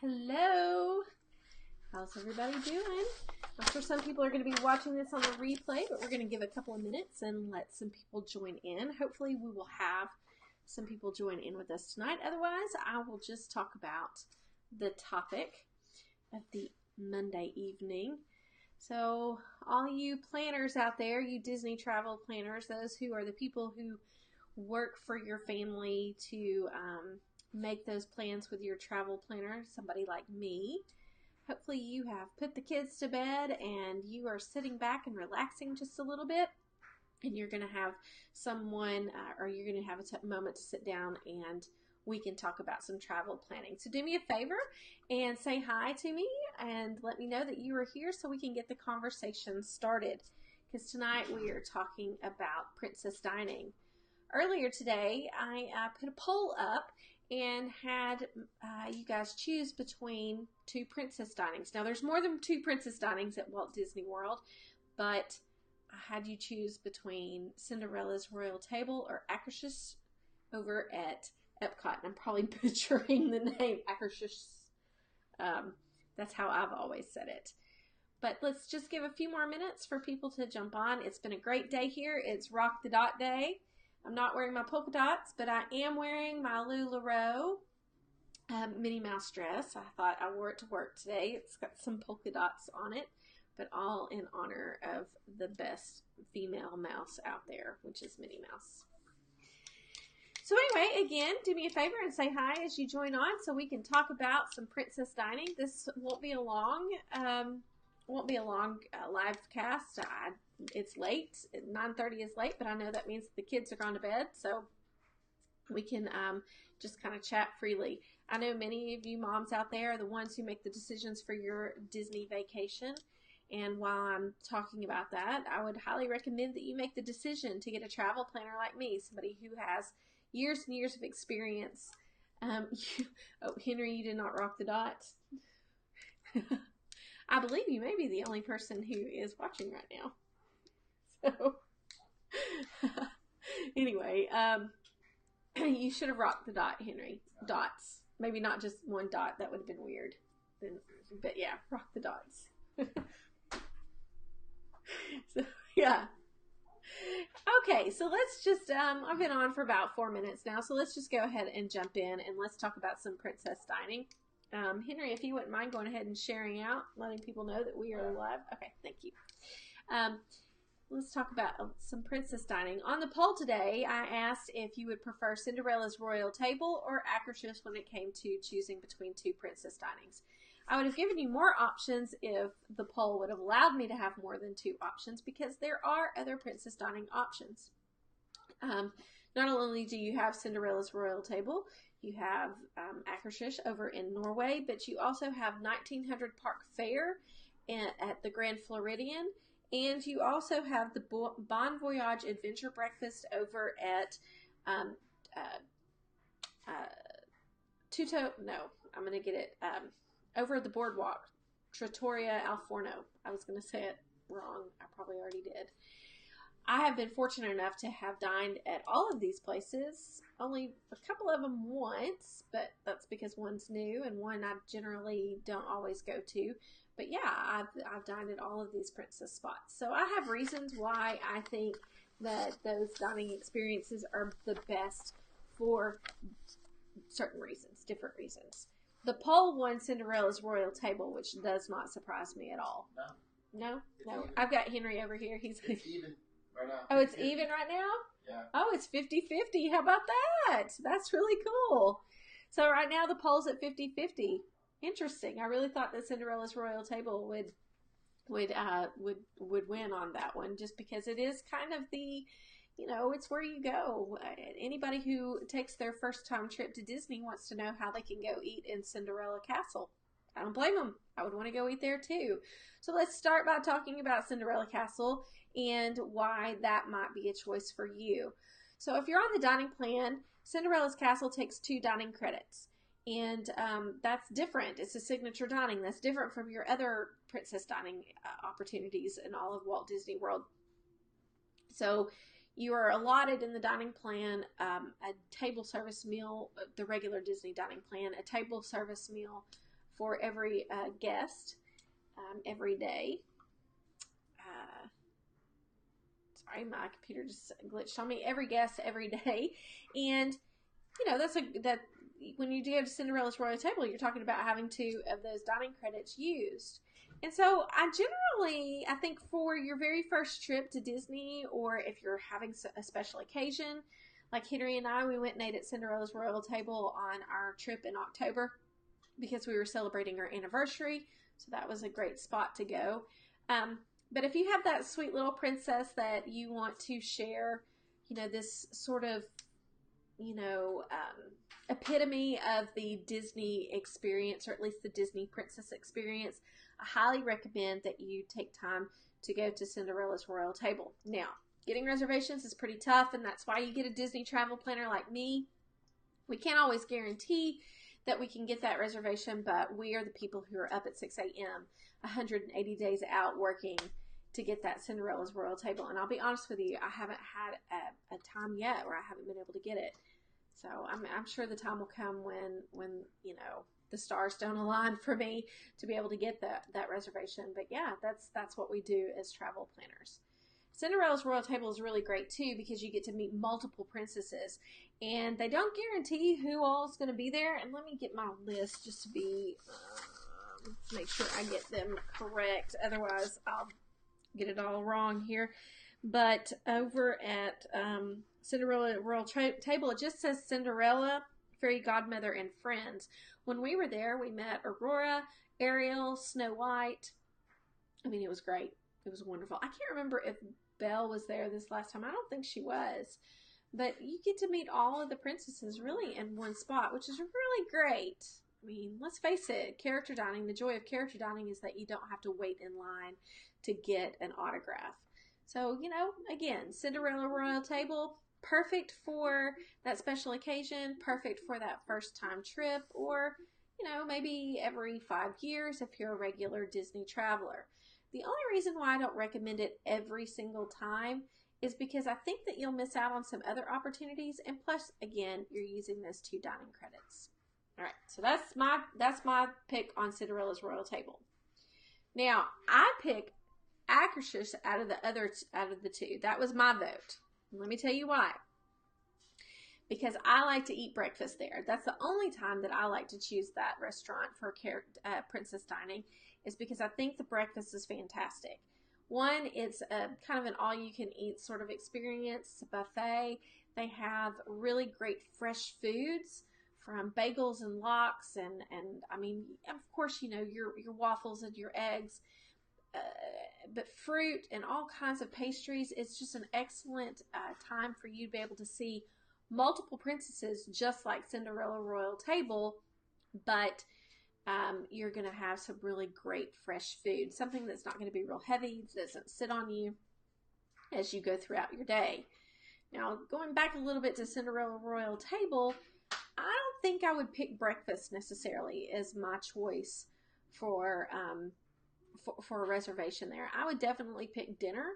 Hello, how's everybody doing? I'm sure some people are going to be watching this on the replay, but we're going to give a couple of minutes and let some people join in. Hopefully we will have some people join in with us tonight. Otherwise, I will just talk about the topic of the Monday evening. So all you planners out there, you Disney travel planners, those who are the people who work for your family to make those plans with your travel planner, somebody like me. Hopefully you have put the kids to bed and you are sitting back and relaxing just a little bit, and you're going to have someone or you're going to have a moment to sit down and we can talk about some travel planning. So do me a favor and say hi to me and let me know that you are here so we can get the conversation started, because tonight we are talking about princess dining. Earlier today I put a poll up and had you guys choose between two princess dinings. Now there's more than two princess dinings at Walt Disney World, but I had you choose between Cinderella's Royal Table or Akershus over at Epcot. And I'm probably butchering the name, Akershus. That's how I've always said it. But let's just give a few more minutes for people to jump on. It's been a great day here. It's Rock the Dot Day. I'm not wearing my polka dots, but I am wearing my LuLaRoe Minnie Mouse dress. I thought I wore it to work today. It's got some polka dots on it, but all in honor of the best female mouse out there, which is Minnie Mouse. So anyway, again, do me a favor and say hi as you join on so we can talk about some princess dining. This won't be a long live cast. It's late. 9:30 is late, but I know that means the kids are gone to bed, so we can just kind of chat freely. I know many of you moms out there are the ones who make the decisions for your Disney vacation, and while I'm talking about that, I would highly recommend that you make the decision to get a travel planner like me, somebody who has years and years of experience. Oh, Henry, you did not rock the dots. I believe you may be the only person who is watching right now. So, anyway, you should have rocked the dot, Henry. Dots. Maybe not just one dot. That would have been weird. But yeah, rock the dots. So, yeah. Okay, so let's just, I've been on for about 4 minutes now, so let's just go ahead and jump in and let's talk about some princess dining. Henry, if you wouldn't mind going ahead and sharing out, letting people know that we are live. Okay, thank you. Let's talk about some princess dining. On the poll today, I asked if you would prefer Cinderella's Royal Table or Akershus when it came to choosing between two princess dinings. I would have given you more options if the poll would have allowed me to have more than two options, because there are other princess dining options. Not only do you have Cinderella's Royal Table, you have Akershus over in Norway, but you also have 1900 Park Fair at the Grand Floridian, and you also have the Bon Voyage Adventure Breakfast over at over at the Boardwalk, Trattoria Al Forno. I was going to say it wrong. I probably already did. I have been fortunate enough to have dined at all of these places, only a couple of them once, but that's because one's new and one I generally don't always go to. But yeah, I've dined at all of these princess spots. So I have reasons why I think that those dining experiences are the best for certain reasons, different reasons. The poll won Cinderella's royal table, which does not surprise me at all. No? No? Even. I've got Henry over here. It's even right now. Oh, it's even right now? Yeah. Oh, it's 50-50. How about that? That's really cool. So right now the poll's at 50-50. Interesting. I really thought that Cinderella's royal table would win on that one, just because it is kind of the, it's where you go. Anybody who takes their first time trip to Disney wants to know how they can go eat in Cinderella Castle. I don't blame them. I would want to go eat there too. So let's start by talking about Cinderella Castle and why that might be a choice for you. So if you're on the dining plan, Cinderella's Castle takes 2 dining credits. And that's different. It's a signature dining. That's different from your other princess dining opportunities in all of Walt Disney World. So you are allotted in the dining plan a table service meal, the regular Disney dining plan, a table service meal for every guest every day. Sorry, my computer just glitched on me. Every guest every day. And, that when you go to Cinderella's Royal Table, you're talking about having 2 of those dining credits used. And so I think for your very first trip to Disney, or if you're having a special occasion, like Henry and I, we went and ate at Cinderella's Royal Table on our trip in October because we were celebrating our anniversary. So that was a great spot to go. But if you have that sweet little princess that you want to share, this sort of, epitome of the Disney experience, or at least the Disney princess experience, I highly recommend that you take time to go to Cinderella's Royal Table. Now, getting reservations is pretty tough, and that's why you get a Disney travel planner like me. We can't always guarantee that we can get that reservation, but we are the people who are up at 6 a.m., 180 days out working to get that Cinderella's Royal Table. And I'll be honest with you, I haven't had a time yet where I haven't been able to get it. So I'm sure the time will come when the stars don't align for me to be able to get that reservation. But yeah, that's what we do as travel planners. Cinderella's Royal Table is really great too because you get to meet multiple princesses, and they don't guarantee who all is going to be there. And let me get my list just to be make sure I get them correct. Otherwise, I'll get it all wrong here. But over at Cinderella Royal Table, it just says Cinderella, Fairy Godmother, and Friends. When we were there, we met Aurora, Ariel, Snow White. I mean, it was great. It was wonderful. I can't remember if Belle was there this last time. I don't think she was. But you get to meet all of the princesses really in one spot, which is really great. I mean, let's face it, character dining, the joy of character dining is that you don't have to wait in line to get an autograph. So, again, Cinderella Royal Table, perfect for that special occasion, perfect for that first time trip, or, maybe every 5 years if you're a regular Disney traveler. The only reason why I don't recommend it every single time is because I think that you'll miss out on some other opportunities, and plus, again, you're using those 2 dining credits. All right, so that's my pick on Cinderella's Royal Table. Now, I pick Akershus out of the 2. That was my vote. Let me tell you why. Because I like to eat breakfast there. That's the only time that I like to choose that restaurant for princess dining, is because I think the breakfast is fantastic. One, it's a kind of an all-you-can-eat sort of experience. It's a buffet. They have really great fresh foods, from bagels and lox, and I mean, of course, your waffles and your eggs, but fruit and all kinds of pastries. It's just an excellent time for you to be able to see multiple princesses, just like Cinderella Royal Table, but you're going to have some really great fresh food, something that's not going to be real heavy, doesn't sit on you as you go throughout your day. Now, going back a little bit to Cinderella Royal Table, I don't think I would pick breakfast necessarily as my choice for a reservation there. I would definitely pick dinner.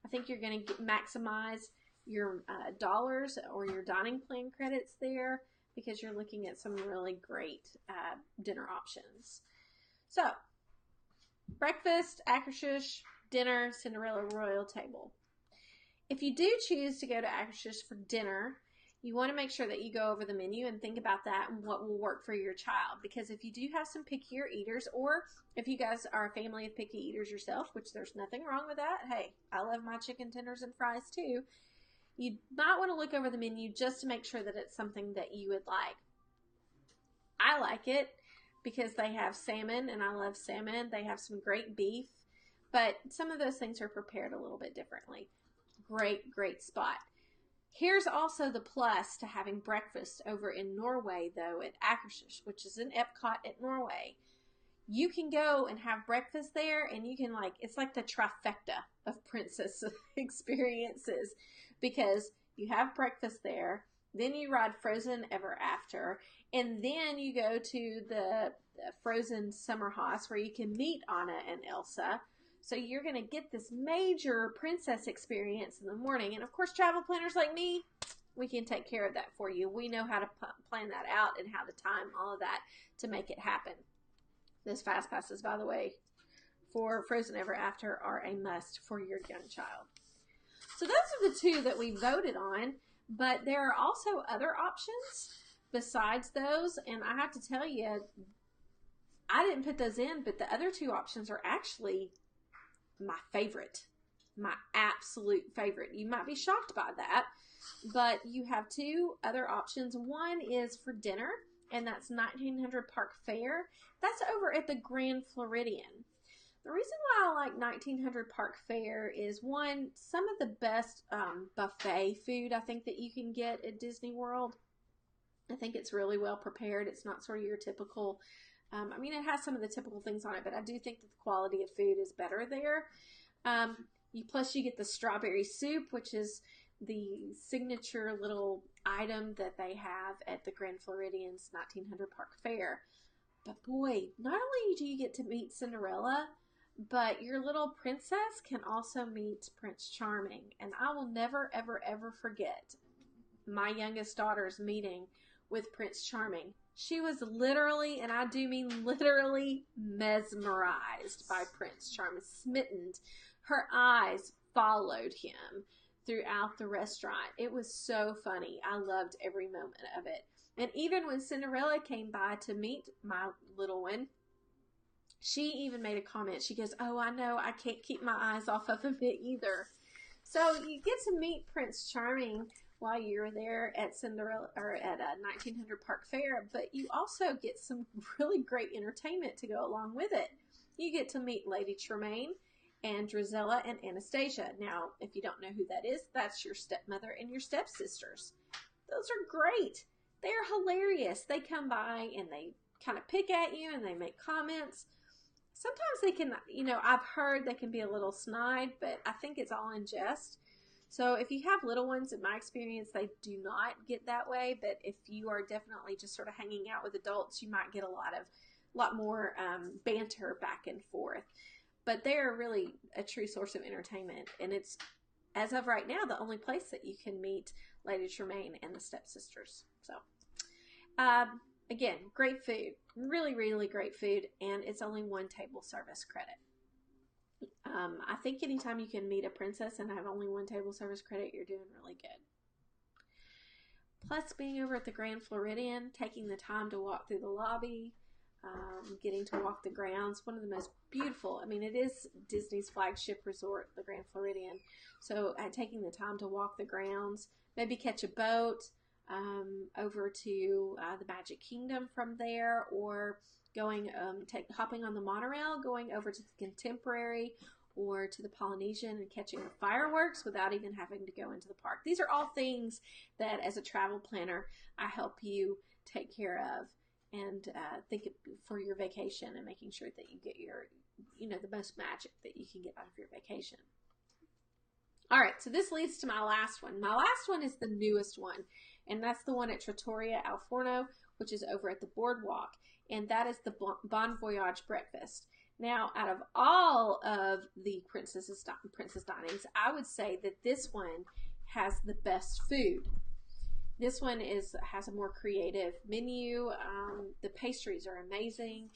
I think you're going to maximize your dollars or your dining plan credits there because you're looking at some really great dinner options. So, breakfast, Akershus, dinner, Cinderella royal table. If you do choose to go to Akershus for dinner, you want to make sure that you go over the menu and think about that and what will work for your child. Because if you do have some pickier eaters, or if you guys are a family of picky eaters yourself, which there's nothing wrong with that. Hey, I love my chicken tenders and fries too. You might want to look over the menu just to make sure that it's something that you would like. I like it because they have salmon, and I love salmon. They have some great beef, but some of those things are prepared a little bit differently. Great spot. Here's also the plus to having breakfast over in Norway, though, at Akershus, which is in Epcot at Norway. You can go and have breakfast there, and you can, it's like the trifecta of princess experiences, because you have breakfast there, then you ride Frozen Ever After, and then you go to the Frozen Summer House where you can meet Anna and Elsa. So you're going to get this major princess experience in the morning. And of course, travel planners like me, we can take care of that for you. We know how to plan that out and how to time all of that to make it happen. Those fast passes, by the way, for Frozen Ever After are a must for your young child. So those are the two that we voted on, but there are also other options besides those. And I have to tell you, I didn't put those in, but the other two options are actually my favorite, my absolute favorite. You might be shocked by that, but you have two other options. One is for dinner, and that's 1900 Park Fair. That's over at the Grand Floridian. The reason why I like 1900 Park Fair is, one, some of the best buffet food I think that you can get at Disney World. I think it's really well prepared. It's not sort of your typical it has some of the typical things on it, but I do think that the quality of food is better there. Plus, you get the strawberry soup, which is the signature little item that they have at the Grand Floridian's 1900 Park Fair. But boy, not only do you get to meet Cinderella, but your little princess can also meet Prince Charming. And I will never, ever, ever forget my youngest daughter's meeting with Prince Charming. She was literally, and I do mean literally, mesmerized by Prince Charming, smitten. Her eyes followed him throughout the restaurant. It was so funny. I loved every moment of it. And even when Cinderella came by to meet my little one, she even made a comment. She goes, "Oh, I know, I can't keep my eyes off of him either." So you get to meet Prince Charming while you're there at Cinderella, or at 1900 Park Fair, but you also get some really great entertainment to go along with it. You get to meet Lady Tremaine and Drizella and Anastasia. Now, if you don't know who that is, that's your stepmother and your stepsisters. Those are great. They are hilarious. They come by and they kind of pick at you and they make comments. Sometimes they can, I've heard they can be a little snide, but I think it's all in jest. So if you have little ones, in my experience, they do not get that way. But if you are definitely just sort of hanging out with adults, you might get a lot more banter back and forth. But they are really a true source of entertainment. And it's, as of right now, the only place that you can meet Lady Tremaine and the stepsisters. So, again, great food. Really, really great food. And it's only one table service credit. I think anytime you can meet a princess and have only one table service credit, you're doing really good. Plus, being over at the Grand Floridian, taking the time to walk through the lobby, getting to walk the grounds, one of the most beautiful, it is Disney's flagship resort, the Grand Floridian. So taking the time to walk the grounds, maybe catch a boat over to the Magic Kingdom from there, or going, hopping on the monorail, going over to the Contemporary or to the Polynesian and catching the fireworks without even having to go into the park. These are all things that, as a travel planner, I help you take care of and think for your vacation, and making sure that you get your, the most magic that you can get out of your vacation. All right, so this leads to my last one. My last one is the newest one, and that's the one at Trattoria Al Forno, which is over at the Boardwalk, and that is the Bon Voyage breakfast. Now, out of all of the princess dinings, I would say that this one has the best food. This one has a more creative menu. The pastries are amazing.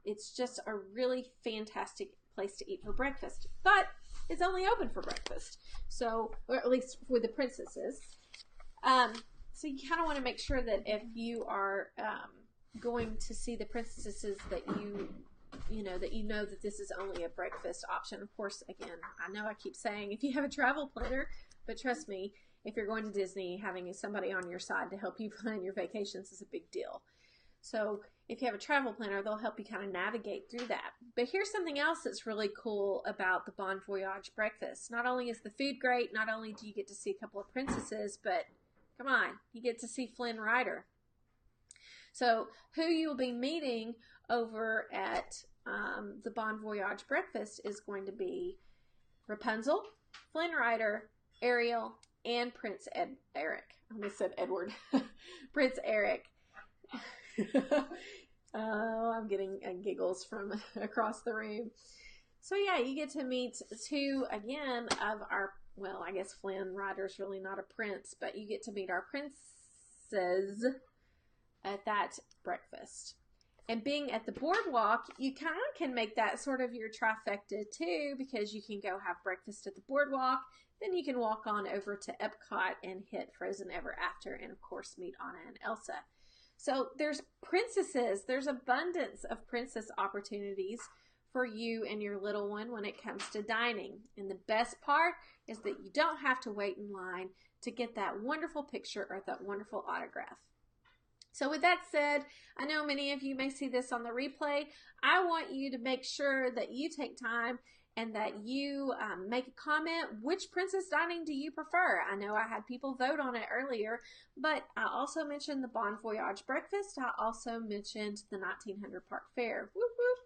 It's just a really fantastic place to eat for breakfast. But it's only open for breakfast. So, or at least with the princesses. So you kind of want to make sure that if you are going to see the princesses that you know that this is only a breakfast option. Of course, again, I know I keep saying if you have a travel planner, but trust me, if you're going to Disney, having somebody on your side to help you plan your vacations is a big deal. So if you have a travel planner, they'll help you kind of navigate through that. But here's something else that's really cool about the Bon Voyage breakfast. Not only is the food great, not only do you get to see a couple of princesses, but come on, you get to see Flynn Rider. So who you'll be meeting over at the Bon Voyage breakfast is going to be Rapunzel, Flynn Rider, Ariel, and Prince Eric. I almost said Edward. Prince Eric. Oh, I'm getting giggles from across the room. So yeah, you get to meet two, again, of our, well, I guess Flynn Rider's really not a prince, but you get to meet our princes at that breakfast. And being at the boardwalk, you kind of can make that sort of your trifecta too, because you can go have breakfast at the boardwalk, then you can walk on over to Epcot and hit Frozen Ever After, and of course meet Anna and Elsa. So there's princesses, there's abundance of princess opportunities for you and your little one when it comes to dining. And the best part is that you don't have to wait in line to get that wonderful picture or that wonderful autograph. So with that said, I know many of you may see this on the replay. I want you to make sure that you take time and that you make a comment. Which princess dining do you prefer? I know I had people vote on it earlier, but I also mentioned the Bon Voyage breakfast. I also mentioned the 1900 Park Fair. Whoop, whoop.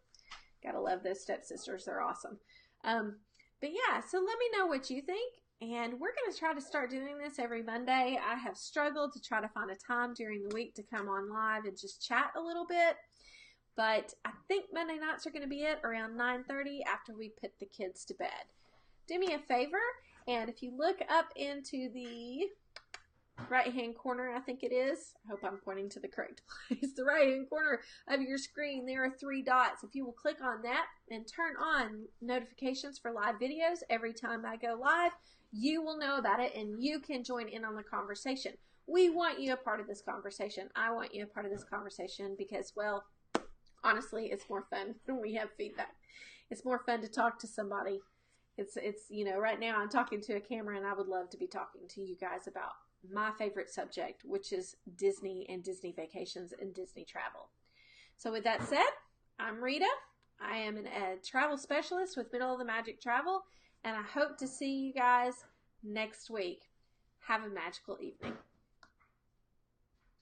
Gotta love those stepsisters. They're awesome. But yeah, so let me know what you think. And we're going to try to start doing this every Monday. I have struggled to try to find a time during the week to come on live and just chat a little bit. But I think Monday nights are going to be it around 9:30 after we put the kids to bed. Do me a favor, and if you look up into the right-hand corner, I think it is. I hope I'm pointing to the correct place. The right-hand corner of your screen, there are 3 dots. If you will click on that and turn on notifications for live videos every time I go live, you will know about it and you can join in on the conversation. We want you a part of this conversation. I want you a part of this conversation because, well, honestly, it's more fun when we have feedback. It's more fun to talk to somebody. It's you know, right now I'm talking to a camera and I would love to be talking to you guys about my favorite subject, which is Disney and Disney vacations and Disney travel. So with that said, I'm Rita. I am a travel specialist with Middle of the Magic Travel, and I hope to see you guys next week. Have a magical evening.